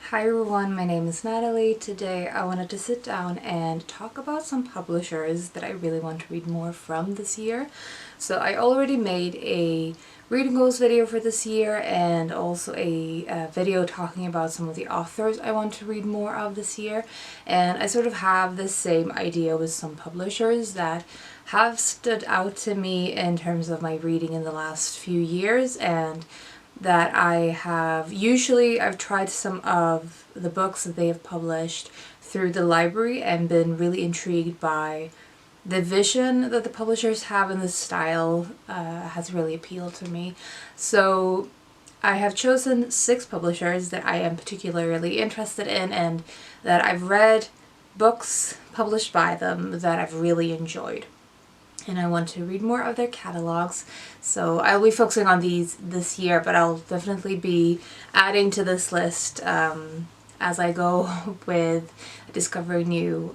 Hi everyone, my name is Natalie. Today I wanted to sit down and talk about some publishers that I really want to read more from this year. So I already made a reading goals video for this year and also a video talking about some of the authors I want to read more of this year. And I sort of have the same idea with some publishers that have stood out to me in terms of my reading in the last few years, and that I've tried some of the books that they have published through the library and been really intrigued by the vision that the publishers have, and the style has really appealed to me. So I have chosen 6 publishers that I am particularly interested in and that I've read books published by them that I've really enjoyed. And I want to read more of their catalogs. So I'll be focusing on these this year, but I'll definitely be adding to this list as I go with discovering new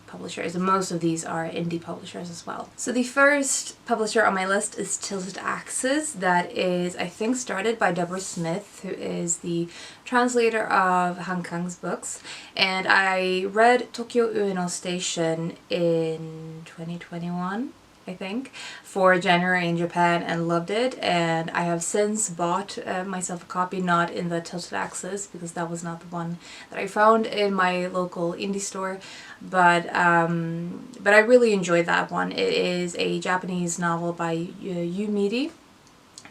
publishers. And most of these are indie publishers as well. So the first publisher on my list is tiltedaxes. That is, I think, started by Deborah Smith, who is the translator of Han Kang's books. And I read Tokyo Ueno Station in 2021. I think, for January in Japan and loved it, and I have since bought myself a copy, not in the tiltedaxes because that was not the one that I found in my local indie store, but I really enjoyed that one. It is a Japanese novel by Yu Midi,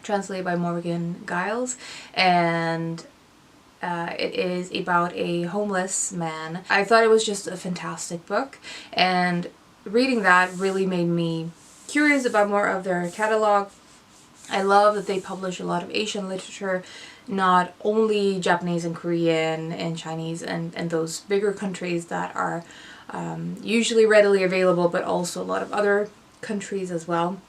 translated by Morgan Giles, and it is about a homeless man. I thought it was just a fantastic book, and reading that really made me curious about more of their catalog. I love that they publish a lot of Asian literature, not only Japanese and Korean and Chinese and those bigger countries that are usually readily available, but also a lot of other countries as well.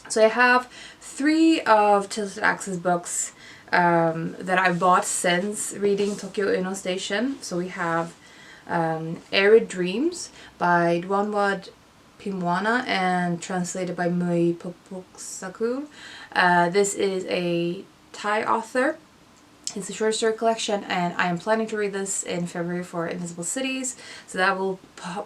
So I have 3 of tiltedaxes books that I bought since reading Tokyo Ueno Station. So we have Arid Dreams by Dwanwad Pimwana and translated by Mui Popoksaku. This is a Thai author. It's a short story collection, and I am planning to read this in February for Invisible Cities, so that will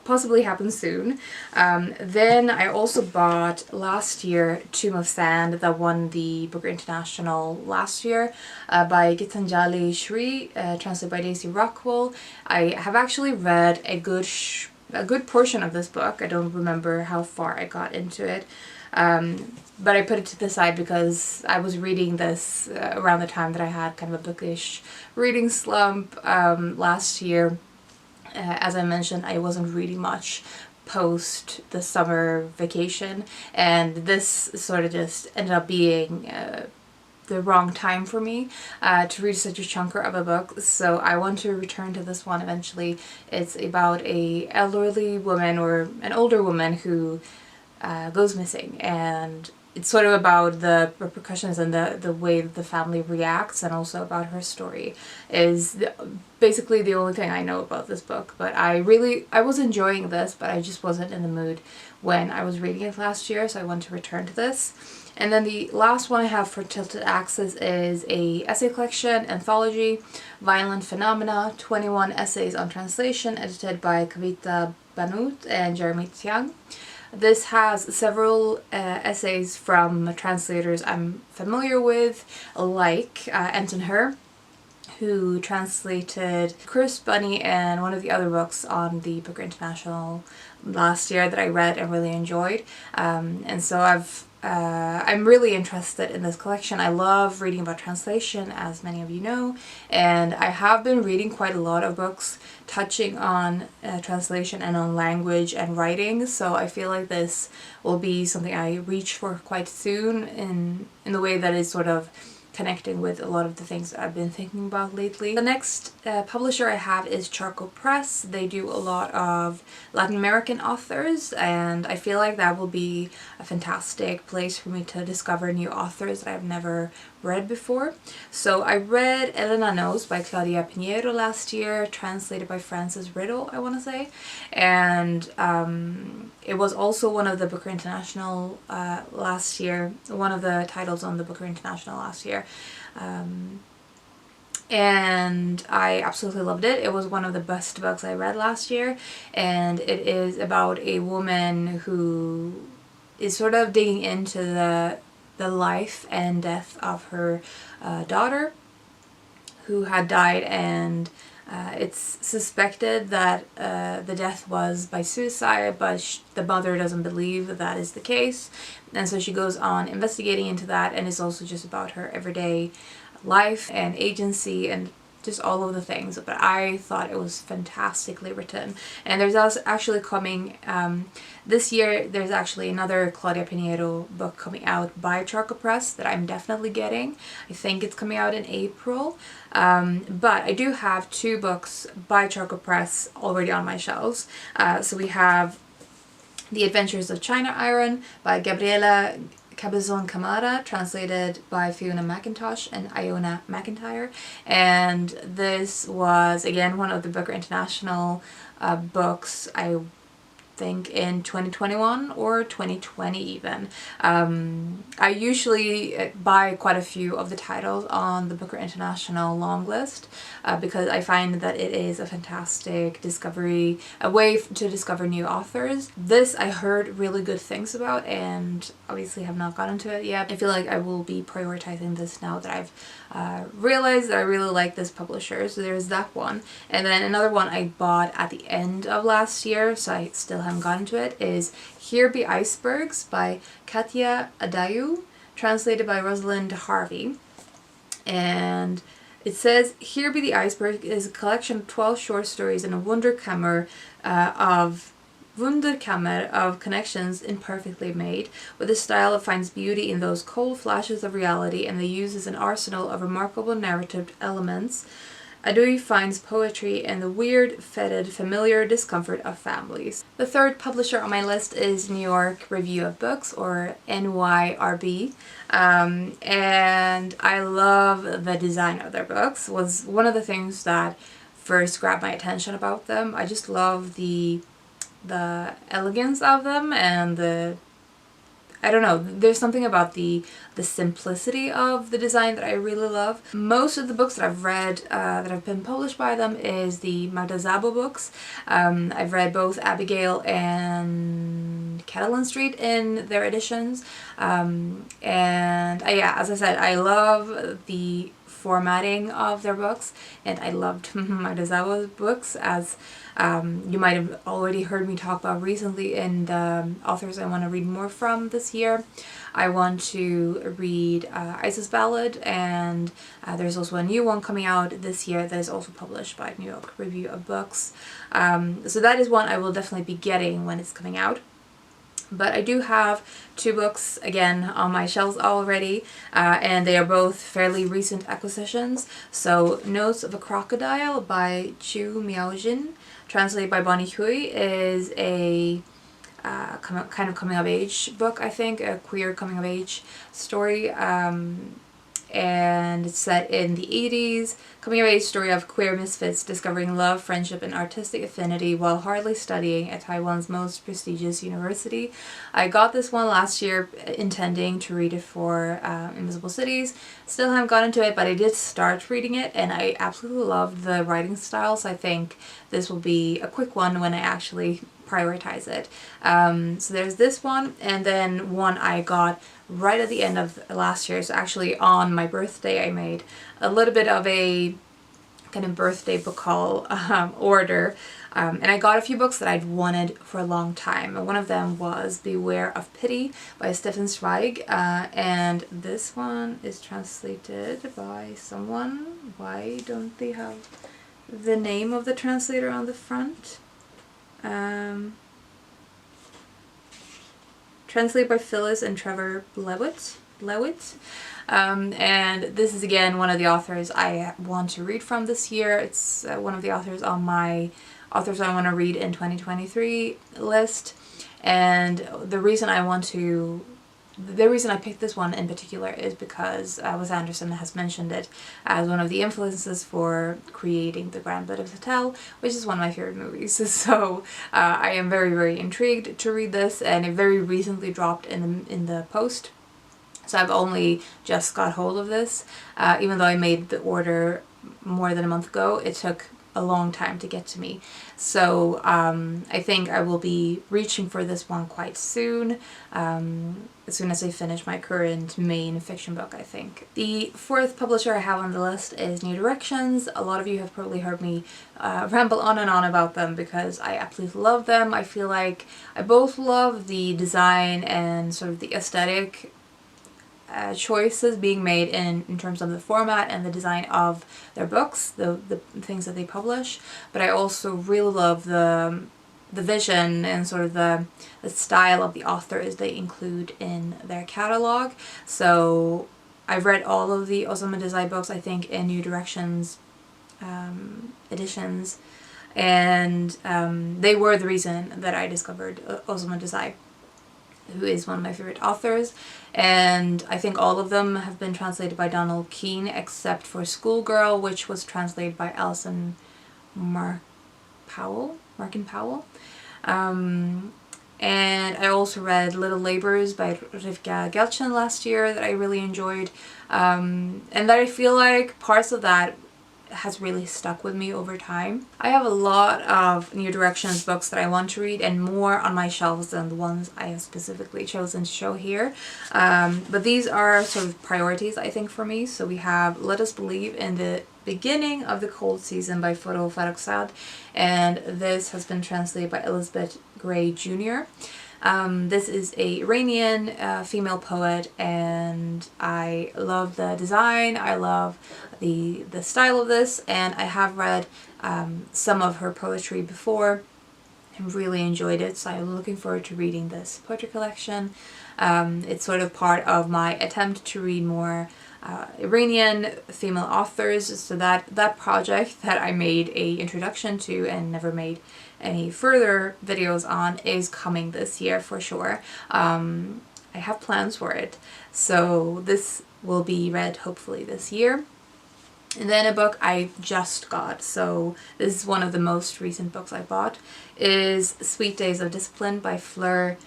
possibly happen soon. Then I also bought last year Tomb of Sand, that won the Booker International last year, by Gitanjali Shri, translated by Daisy Rockwell. I have actually read a good portion of this book. I don't remember how far I got into it, but I put it to the side because I was reading this around the time that I had kind of a bookish reading slump last year. As I mentioned, I wasn't reading much post the summer vacation, and this sort of just ended up being the wrong time for me to read such a chunker of a book, so I want to return to this one eventually. It's about a elderly woman, or an older woman, who goes missing, and it's sort of about the repercussions and the way that the family reacts, and also about her story is basically the only thing I know about this book. But I was enjoying this, but I just wasn't in the mood when I was reading it last year, so I want to return to this. And then the last one I have for tiltedaxes is a essay collection, anthology, Violent Phenomena, 21 essays on translation, edited by Kavita Banut and Jeremy Tiang. This has several essays from translators I'm familiar with, like Anton Her, who translated Chris Bunny and one of the other books on the Booker International last year that I read and really enjoyed. And so I'm really interested in this collection. I love reading about translation, as many of you know, and I have been reading quite a lot of books touching on translation and on language and writing, so I feel like this will be something I reach for quite soon in the way that is sort of connecting with a lot of the things that I've been thinking about lately. The next publisher I have is Charcoal Press. They do a lot of Latin American authors, and I feel like that will be a fantastic place for me to discover new authors that I've never read before. So I read Elena Knows by Claudia Pinheiro last year, translated by Frances Riddle, I want to say, and it was also one of the Booker International last year, one of the titles on the Booker International last year. and I absolutely loved it. It was one of the best books I read last year, and it is about a woman who is sort of digging into the life and death of her daughter who had died, and it's suspected that the death was by suicide, but the mother doesn't believe that is the case, and so she goes on investigating into that, and it's also just about her everyday life and agency and just all of the things. But I thought it was fantastically written. And there's also actually coming this year, there's actually another Claudia Pinheiro book coming out by Charco Press that I'm definitely getting. I think it's coming out in April. But I do have 2 books by Charco Press already on my shelves. So we have The Adventures of China Iron by Gabriela Cabezon Camara, translated by Fiona McIntosh and Iona McIntyre. And this was, again, one of the Booker International books, I think in 2021 or 2020 even. I usually buy quite a few of the titles on the Booker International long list because I find that it is a fantastic discovery, a way to discover new authors. This I heard really good things about and obviously have not gotten to it yet. I feel like I will be prioritizing this now that I've realized that I really like this publisher. So there's that one. And then another one I bought at the end of last year, so I still haven't gotten to it, is Here Be Icebergs by Katya Adayu, translated by Rosalind Harvey. And it says, Here Be the Iceberg is a collection of 12 short stories and a wunderkammer of connections imperfectly made, with a style that finds beauty in those cold flashes of reality and that uses an arsenal of remarkable narrative elements. Adui finds poetry in the weird, fetid, familiar discomfort of families. The third publisher on my list is New York Review of Books, or NYRB, and I love the design of their books. It was one of the things that first grabbed my attention about them. I just love the elegance of them and I don't know, there's something about the simplicity of the design that I really love. Most of the books that I've read that have been published by them is the Magda Szabo books. I've read both Abigail and Catalan Street in their editions. Yeah, as I said, I love the formatting of their books, and I loved Magda Szabo's books, as you might have already heard me talk about recently in the authors I want to read more from this year. I want to read Isis Ballad, and there's also a new one coming out this year that is also published by New York Review of Books. So that is one I will definitely be getting when it's coming out. But I do have 2 books, again, on my shelves already, and they are both fairly recent acquisitions. So Notes of a Crocodile by Chu Miaojin, translated by Bonnie Hui, is a kind of coming-of-age book, I think, a queer coming-of-age story. And it's set in the 80s, coming-of-age story of queer misfits discovering love, friendship, and artistic affinity while hardly studying at Taiwan's most prestigious university. I got this one last year intending to read it for Invisible Cities. Still haven't gotten to it, but I did start reading it, and I absolutely loved the writing style, so I think this will be a quick one when I actually prioritize it. So there's this one, and then one I got right at the end of last year. So actually on my birthday I made a little bit of a kind of birthday book haul order, and I got a few books that I'd wanted for a long time, and one of them was Beware of Pity by Stefan Zweig, and this one is translated by someone. Why don't they have the name of the translator on the front? Translated by Phyllis and Trevor Lewitt. And this is again one of the authors I want to read from this year. It's one of the authors on my authors I want to read in 2023 list, and the reason I picked this one in particular is because Wes Anderson has mentioned it as one of the influences for creating The Grand Budapest Hotel, which is one of my favorite movies. So I am very, very intrigued to read this, and it very recently dropped in the post. So I've only just got hold of this, even though I made the order more than a month ago, it took a long time to get to me. So I think I will be reaching for this one quite soon, as soon as I finish my current main fiction book, I think. The fourth publisher I have on the list is New Directions. A lot of you have probably heard me ramble on and on about them because I absolutely love them. I feel like I both love the design and sort of the aesthetic choices being made in terms of the format and the design of their books, the things that they publish, but I also really love the vision and sort of the style of the authors they include in their catalog. So I've read all of the Osamu Dazai books, I think, in New Directions editions, and they were the reason that I discovered Osamu Dazai, who is one of my favorite authors, and I think all of them have been translated by Donald Keene except for Schoolgirl, which was translated by Alison Markin Powell. And I also read Little Labours by Rivka Gelchen last year that I really enjoyed, and that I feel like parts of that has really stuck with me over time. I have a lot of New Directions books that I want to read and more on my shelves than the ones I have specifically chosen to show here. But these are sort of priorities, I think, for me. So we have Let Us Believe in the Beginning of the Cold Season by Fodor Farrokhzad, and this has been translated by Elizabeth Gray Jr. This is a Iranian female poet, and I love the design, I love the style of this, and I have read some of her poetry before and really enjoyed it, so I'm looking forward to reading this poetry collection. It's sort of part of my attempt to read more Iranian female authors, so that project that I made a introduction to and never made any further videos on is coming this year for sure. I have plans for it, so this will be read hopefully this year. And then a book I just got, so this is one of the most recent books I bought, is Sweet Days of Discipline by Fleur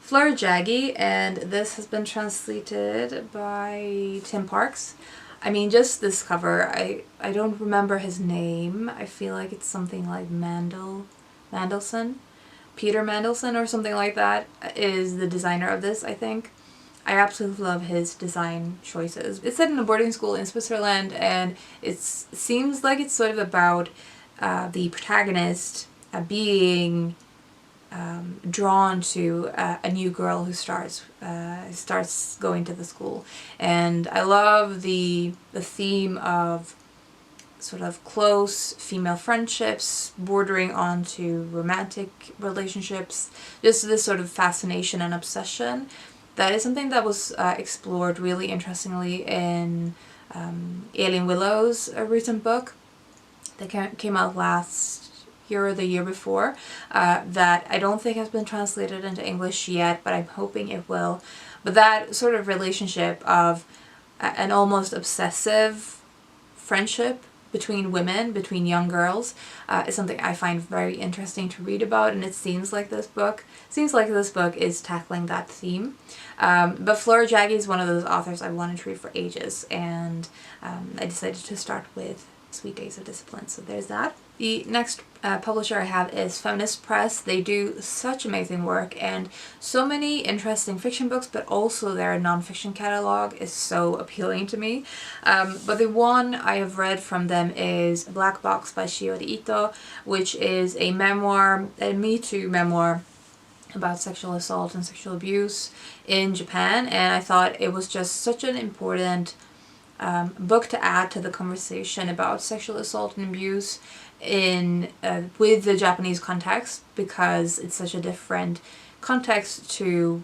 Jaggi, and this has been translated by Tim Parks. I mean, just this cover, I don't remember his name. I feel like it's something like Mandelson. Peter Mandelson or something like that is the designer of this, I think. I absolutely love his design choices. It's set in a boarding school in Switzerland, and it seems like it's sort of about the protagonist being drawn to a new girl who starts going to the school. And I love the theme of sort of close female friendships bordering onto romantic relationships, just this sort of fascination and obsession. That is something that was explored really interestingly in Aileen Willow's recent book that came out last year or the year before, that I don't think has been translated into English yet, but I'm hoping it will. But that sort of relationship of an almost obsessive friendship between women, between young girls, is something I find very interesting to read about, and it seems like this book is tackling that theme. But Fleur Jaggi is one of those authors I wanted to read for ages, and I decided to start with Sweet Days of Discipline, so there's that. The next publisher I have is Feminist Press. They do such amazing work and so many interesting fiction books, but also their non-fiction catalog is so appealing to me. But the one I have read from them is Black Box by Shiori Ito, which is a memoir, a Me Too memoir about sexual assault and sexual abuse in Japan, and I thought it was just such an important book to add to the conversation about sexual assault and abuse in with the Japanese context, because it's such a different context to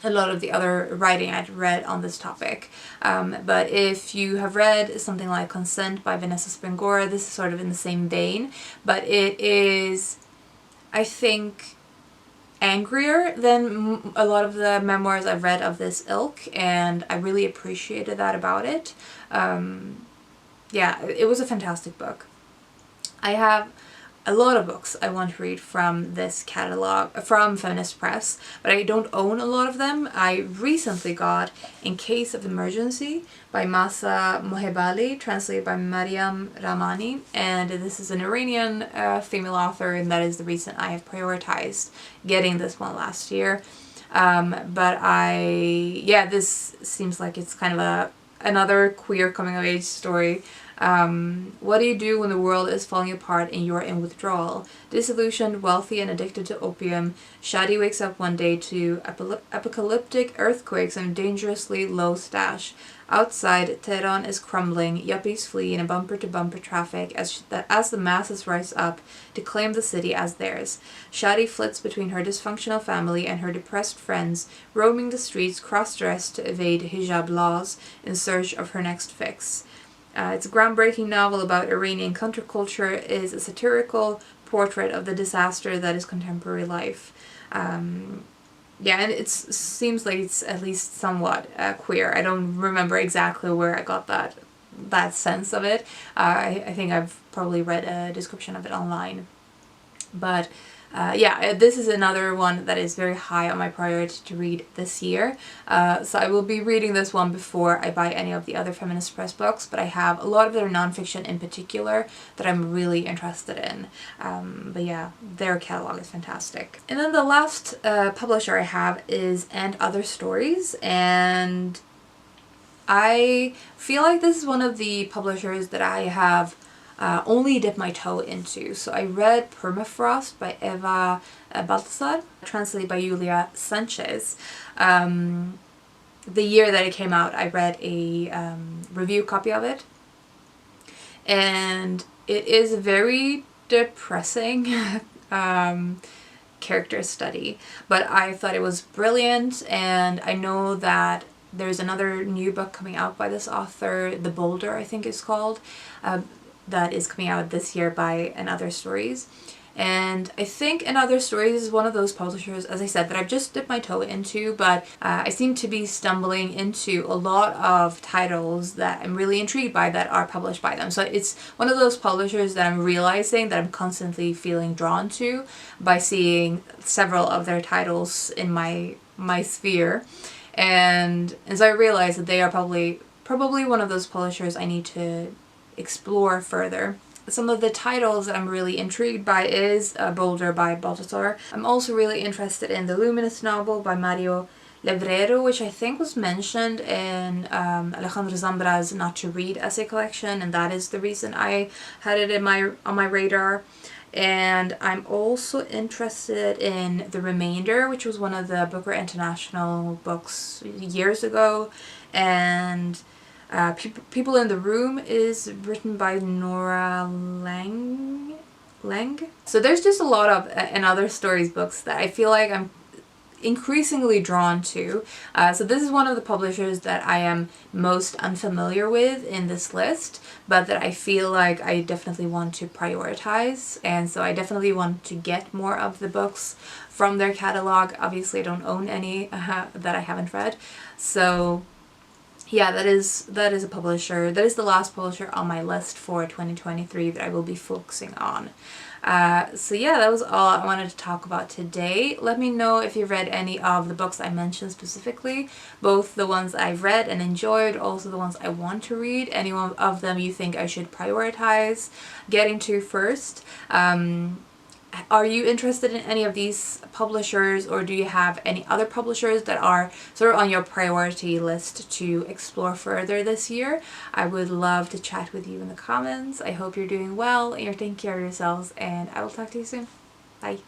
a lot of the other writing I'd read on this topic. But if you have read something like Consent by Vanessa Springora, this is sort of in the same vein, but it is, I think, angrier than a lot of the memoirs I've read of this ilk, and I really appreciated that about it. Yeah, it was a fantastic book. I have a lot of books I want to read from this catalog, from Feminist Press, but I don't own a lot of them. I recently got In Case of Emergency by Masa Mohebali, translated by Mariam Ramani, and this is an Iranian female author, and that is the reason I have prioritized getting this one last year. But this seems like it's kind of another queer coming of age story. What do you do when the world is falling apart and you're in withdrawal? Disillusioned, wealthy, and addicted to opium, Shadi wakes up one day to apocalyptic earthquakes and a dangerously low stash. Outside, Tehran is crumbling, yuppies flee in a bumper-to-bumper traffic as the masses rise up to claim the city as theirs. Shadi flits between her dysfunctional family and her depressed friends, roaming the streets cross-dressed to evade hijab laws in search of her next fix. It's a groundbreaking novel about Iranian counterculture. It is a satirical portrait of the disaster that is contemporary life. And it seems like it's at least somewhat queer. I don't remember exactly where I got that sense of it. I think I've probably read a description of it online. But this is another one that is very high on my priority to read this year. So I will be reading this one before I buy any of the other Feminist Press books, but I have a lot of their nonfiction in particular that I'm really interested in. Their catalog is fantastic. And then the last publisher I have is And Other Stories, and I feel like this is one of the publishers that I have only dip my toe into. So I read Permafrost by Eva Baltasar, translated by Julia Sanchez. The year that it came out, I read a review copy of it, and it is a very depressing character study, but I thought it was brilliant, and I know that there's another new book coming out by this author, The Boulder I think it's called, that is coming out this year by And Other Stories. And I think And Other Stories is one of those publishers, as I said, that I've just dipped my toe into, but I seem to be stumbling into a lot of titles that I'm really intrigued by that are published by them. So it's one of those publishers that I'm realizing that I'm constantly feeling drawn to by seeing several of their titles in my sphere. And so I realized that they are probably one of those publishers I need to explore further. Some of the titles that I'm really intrigued by is Boulder by Baltasar. I'm also really interested in the Luminous novel by Mario Levrero, which I think was mentioned in Alejandro Zambra's Not to Read essay collection, and that is the reason I had it on my radar. And I'm also interested in The Remainder, which was one of the Booker International books years ago, and People in the Room is written by Nora Lang. So there's just a lot of And Other Stories books that I feel like I'm increasingly drawn to. So this is one of the publishers that I am most unfamiliar with in this list, but that I feel like I definitely want to prioritize, and so I definitely want to get more of the books from their catalog. Obviously I don't own any that I haven't read, so yeah, that is a publisher. That is the last publisher on my list for 2023 that I will be focusing on. So yeah, that was all I wanted to talk about today. Let me know if you've read any of the books I mentioned specifically, both the ones I've read and enjoyed, also the ones I want to read. Any one of them you think I should prioritize getting to first. Are you interested in any of these publishers, or do you have any other publishers that are sort of on your priority list to explore further this year? I would love to chat with you in the comments. I hope you're doing well and you're taking care of yourselves, and I will talk to you soon. Bye.